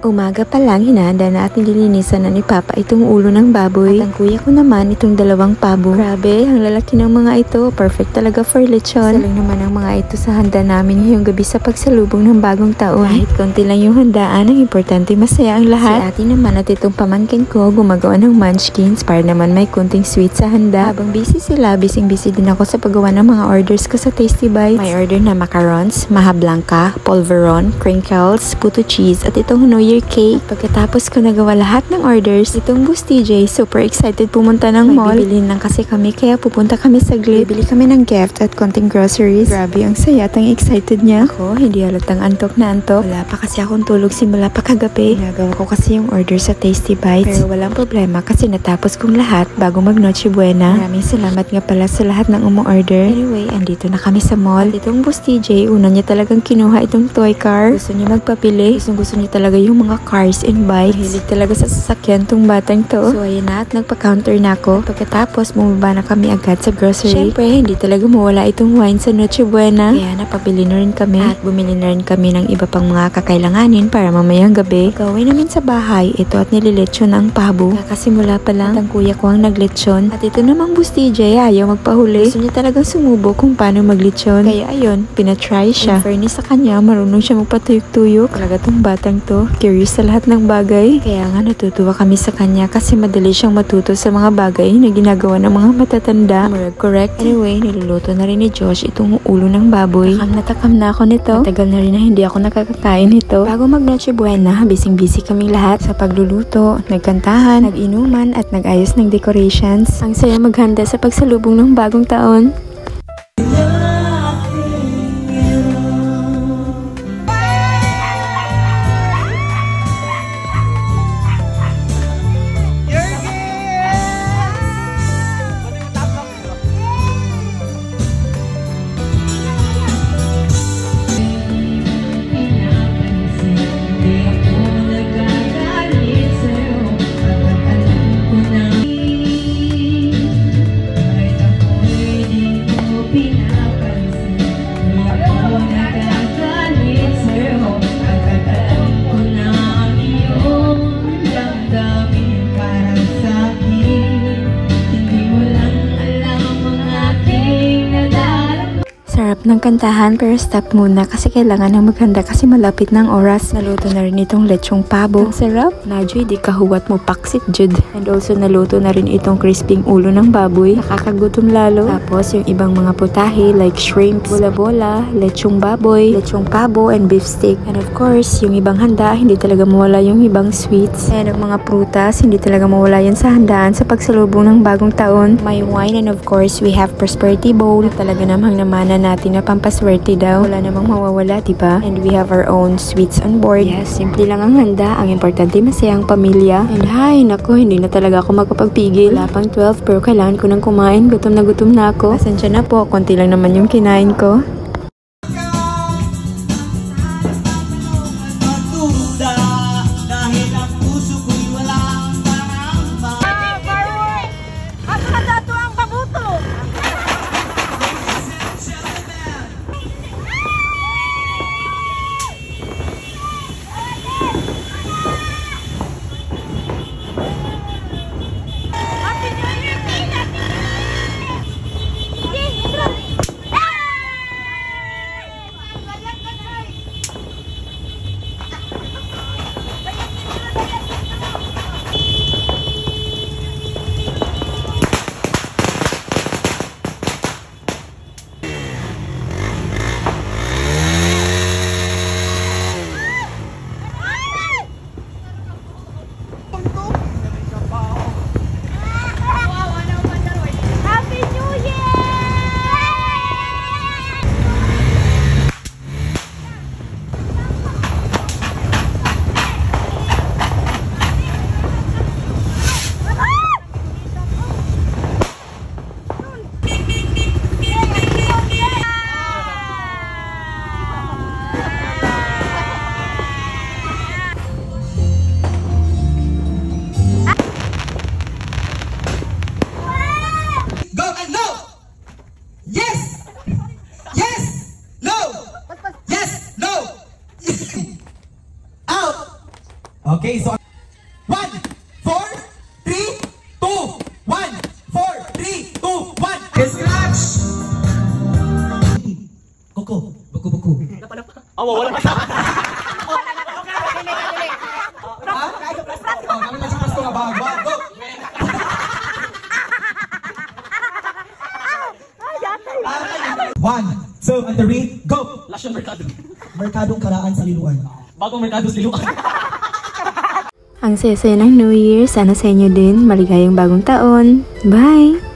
Umaga pa lang, hinahanda na at nililinisan na ni Papa itong ulo ng baboy. At ang kuya ko naman itong dalawang pabo. Grabe, ang lalaki ng mga ito. Perfect talaga for lechon. Isa lang naman ang mga ito sa handa namin ngayong gabi sa pagsalubong ng bagong taon. Kahit konti lang yung handaan, ang importante masaya ang lahat. Si ate naman at itong pamangkin ko gumagawa ng munchkins para naman may konting sweet sa handa. Habang busy sila, busy din ako sa paggawa ng mga orders ko sa Tasty Bites. May order na macarons, maha blanca, polveron, crinkles, puto cheese at itong New Year cake. Pagkatapos ko nagawa lahat ng orders, itong Boss TJ super excited pumunta ng mall. Bibilin lang kasi kami kaya pupunta kami saglit. Bibili kami ng gift at konting groceries. Grabe ang saya at ang excited niya. Ako, hindi halatang antok na antok. Wala pa kasi akong tulog simula pa kagabi. Nagawa ko kasi yung order sa Tasty Bites. Pero walang problema kasi natapos kong lahat bago mag Noche Buena. Maraming salamat nga pala sa lahat ng umu-order. Anyway, andito na kami sa mall. At itong Boss TJ, una niya talagang kinuha itong toy car. Gusto niya magpapili. Gusto niya talaga yung mga cars and bikes. Mahilig talaga sa sasakyan tong batang to. So ayan na at nagpa-counter na ako. Pagkatapos bumaba na kami agad sa grocery. Syempre hindi talaga mawala itong wine sa Noche Buena. Kaya napabili na rin kami. At bumili na rin kami ng iba pang mga kakailanganin para mamayang gabi. Gawin namin sa bahay ito at nililechon ang pabo. Kakasimula pa lang at ang kuya ko ang naglechon. At ito namang Boss TJ ayaw magpahuli. Gusto niya talagang sumubok kung paano maglechon. Kaya ayun, pinatry siya. In fairness sa kanya, marunong siya magpatuyok-tuyok. Talaga tong batang to. Curious sa lahat ng bagay. Kaya nga natutuwa kami sa kanya kasi madali siyang matuto sa mga bagay na ginagawa ng mga matatanda. Correct. Anyway, niluluto na rin ni Josh itong ulo ng baboy. Natakam na ako nito. Matagal na rin na hindi ako nakakakain nito. Bago mag Noche Buena, busy kaming lahat sa pagluluto, nagkantahan, nag-inuman at nag-ayos ng decorations. Ang saya maghanda sa pagsalubong ng bagong taon. Sarap ng kantahan pero stop muna kasi kailangan nang maghanda kasi malapit ng oras. Naluto na rin itong lechong pabo. Ang sarap. Nadyo, di kahuwat mo paksit jud. And also naluto na rin itong crisping ulo ng baboy. Nakakagutom lalo. Tapos yung ibang mga putahe like shrimp, bola-bola, lechong baboy, lechong pabo, and beef steak. And of course, yung ibang handa, hindi talaga mawala yung ibang sweets. And ang mga prutas, hindi talaga mawala yan sa handaan sa pagsalubong ng bagong taon. May wine and of course, we have prosperity bowl. Talaga namang namana natin na pampaswerte daw. Wala namang mawawala, diba? And we have our own sweets on board. Yes, simple lang ang handa. Ang importante masayang pamilya. And hi, nako, hindi na talaga ako makapagpigil. Wala pang 12 pero kailangan ko nang kumain. Gutom na ako. Pasensya na po, konti lang naman yung kinain ko. Okay, so 1, 4, 3, 2, 1, 4, 3, 2, 1. Scratch! Koko, buku-buku. Oh, wala pa. Kami lang sa pasto nga ba? Go! One, two, and three, go! Lasyon Mercado. Merkadong karaan sa liluan. Bagong Mercado sa Liluan. Ang saya-saya ng New Year. Sana sa inyo din. Maligayang bagong taon. Bye!